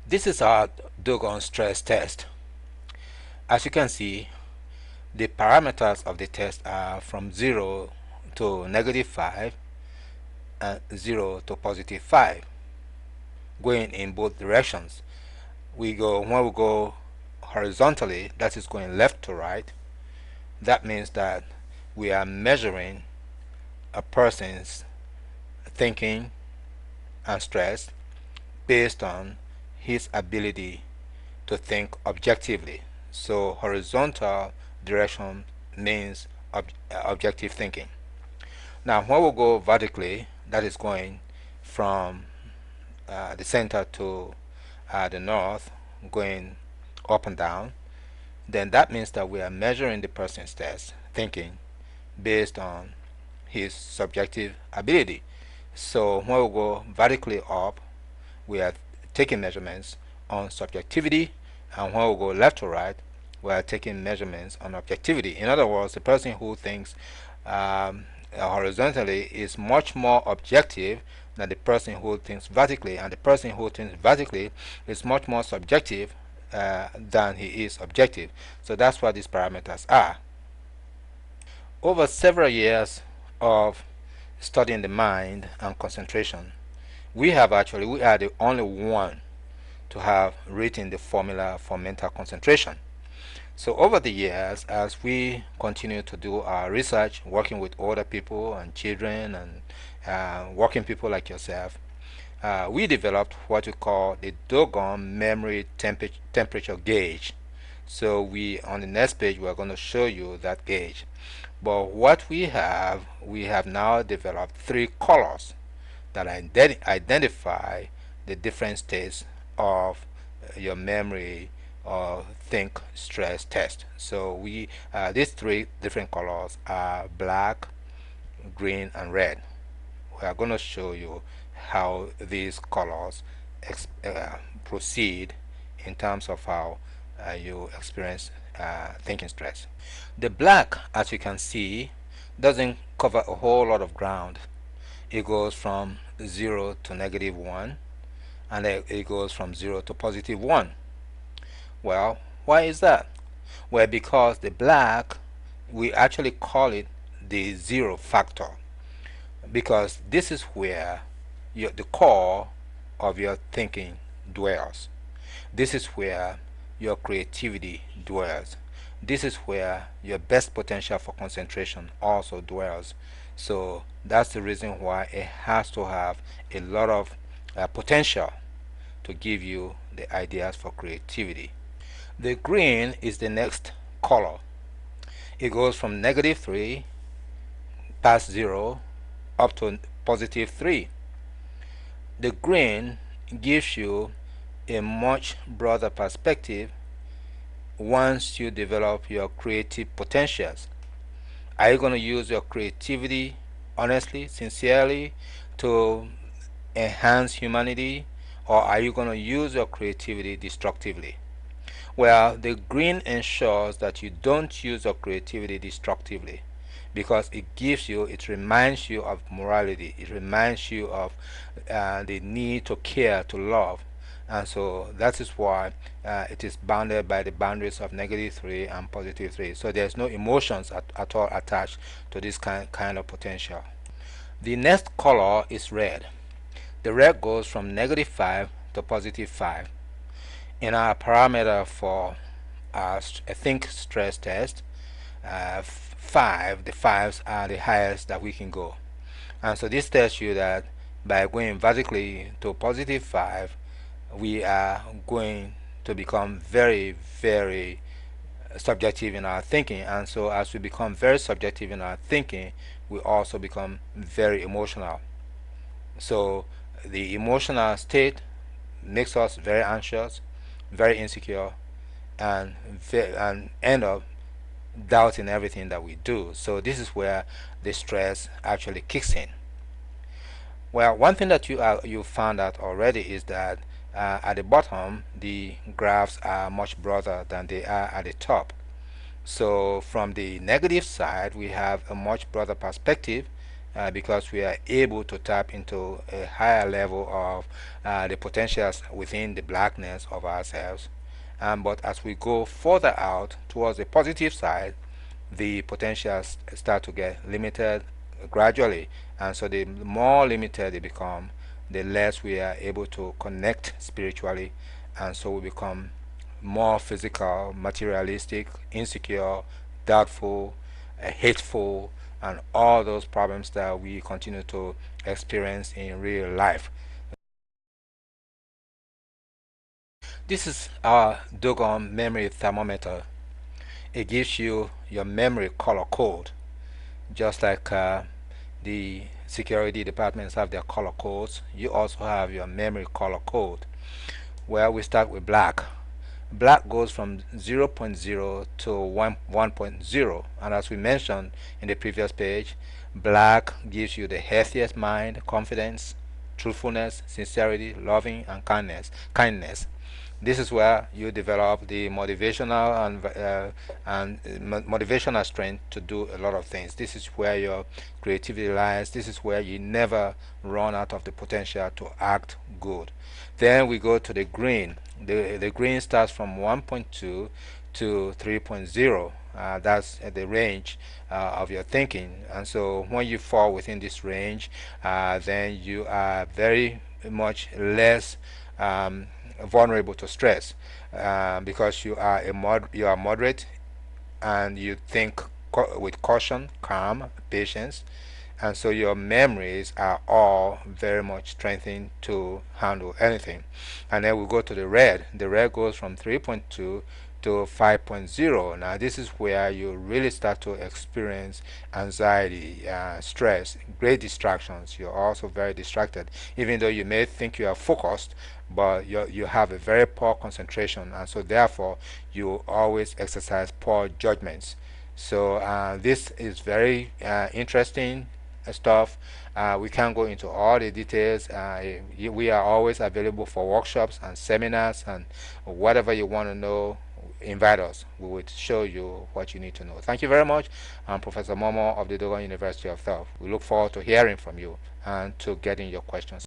This is our Dogon stress test. As you can see, the parameters of the test are from 0 to -5 and 0 to +5, going in both directions. When we go horizontally, that is going left to right. That means that we are measuring a person's thinking and stress based on his ability to think objectively. So horizontal direction means objective thinking. Now when we go vertically, that is going from the center to the north, going up and down, then that means that we are measuring the person's thinking based on his subjective ability. So when we go vertically up, we are taking measurements on subjectivity, and when we go left to right, we are taking measurements on objectivity. In other words, the person who thinks horizontally is much more objective than the person who thinks vertically, and the person who thinks vertically is much more subjective than he is objective. So that's what these parameters are. Over several years of studying the mind and concentration, we are the only one to have written the formula for mental concentration. So over the years, as we continue to do our research, working with older people and children and working people like yourself, we developed what we call the Dogon memory temperature gauge. So on the next page, we're going to show you that gauge. But what we have now developed three colors that identify the different states of your memory or think stress test. So these three different colors are black, green, and red. We are going to show you how these colors proceed in terms of how you experience thinking stress. The black, as you can see, doesn't cover a whole lot of ground. It goes from 0 to -1, and it goes from 0 to +1. Well, why is that? Well, because the black, we actually call it the zero factor, because this is where the core of your thinking dwells. This is where your creativity dwells. This is where your best potential for concentration also dwells. So that's the reason why it has to have a lot of potential to give you the ideas for creativity. The green is the next color. It goes from -3 past 0 up to +3. The green gives you a much broader perspective once you develop your creative potentials. Are you going to use your creativity honestly, sincerely, to enhance humanity, or are you going to use your creativity destructively? Well, the green ensures that you don't use your creativity destructively, because it reminds you of morality, it reminds you of the need to care, to love. And so that is why it is bounded by the boundaries of -3 and +3. So there's no emotions at all attached to this kind of potential. The next color is red. The red goes from -5 to +5. In our parameter for our think stress test, 5, the fives are the highest that we can go. And so this tells you that by going vertically to +5, we are going to become very, very subjective in our thinking. And so as we become very subjective in our thinking, we also become very emotional. So the emotional state makes us very anxious, very insecure, and end up doubting everything that we do. So this is where the stress actually kicks in. Well, one thing that you found out already is that at the bottom the graphs are much broader than they are at the top. So from the negative side, we have a much broader perspective, because we are able to tap into a higher level of the potentials within the blackness of ourselves. But as we go further out towards the positive side, the potentials start to get limited gradually, and so the more limited they become, the less we are able to connect spiritually, and so we become more physical, materialistic, insecure, doubtful, hateful, and all those problems that we continue to experience in real life. This is our Dogon memory thermometer. It gives you your memory color code, just like the security departments have their color codes. You also have your memory color code. Where we start with black. Black goes from zero point 0.0 to 1.0, and as we mentioned in the previous page, black gives you the healthiest mind, confidence, truthfulness, sincerity, loving, and kindness. This is where you develop the motivational and motivational strength to do a lot of things. This is where your creativity lies. This is where you never run out of the potential to act good. Then we go to the green. The green starts from 1.2 to 3.0. That's the range of your thinking, and so when you fall within this range, then you are very much less vulnerable to stress, because you are moderate, and you think with caution, calm, patience, and so your memories are all very much strengthened to handle anything. And then we go to the red. The red goes from 3.2 to 5.0. Now this is where you really start to experience anxiety, stress, great distractions. You're also very distracted, even though you may think you are focused, but you have a very poor concentration, and so therefore you always exercise poor judgments. So this is very interesting stuff. We can't go into all the details. We are always available for workshops and seminars, and whatever you want to know, invite us. We will show you what you need to know. Thank you very much. I'm Professor Momo of the Dogon University of Health. We look forward to hearing from you and to getting your questions.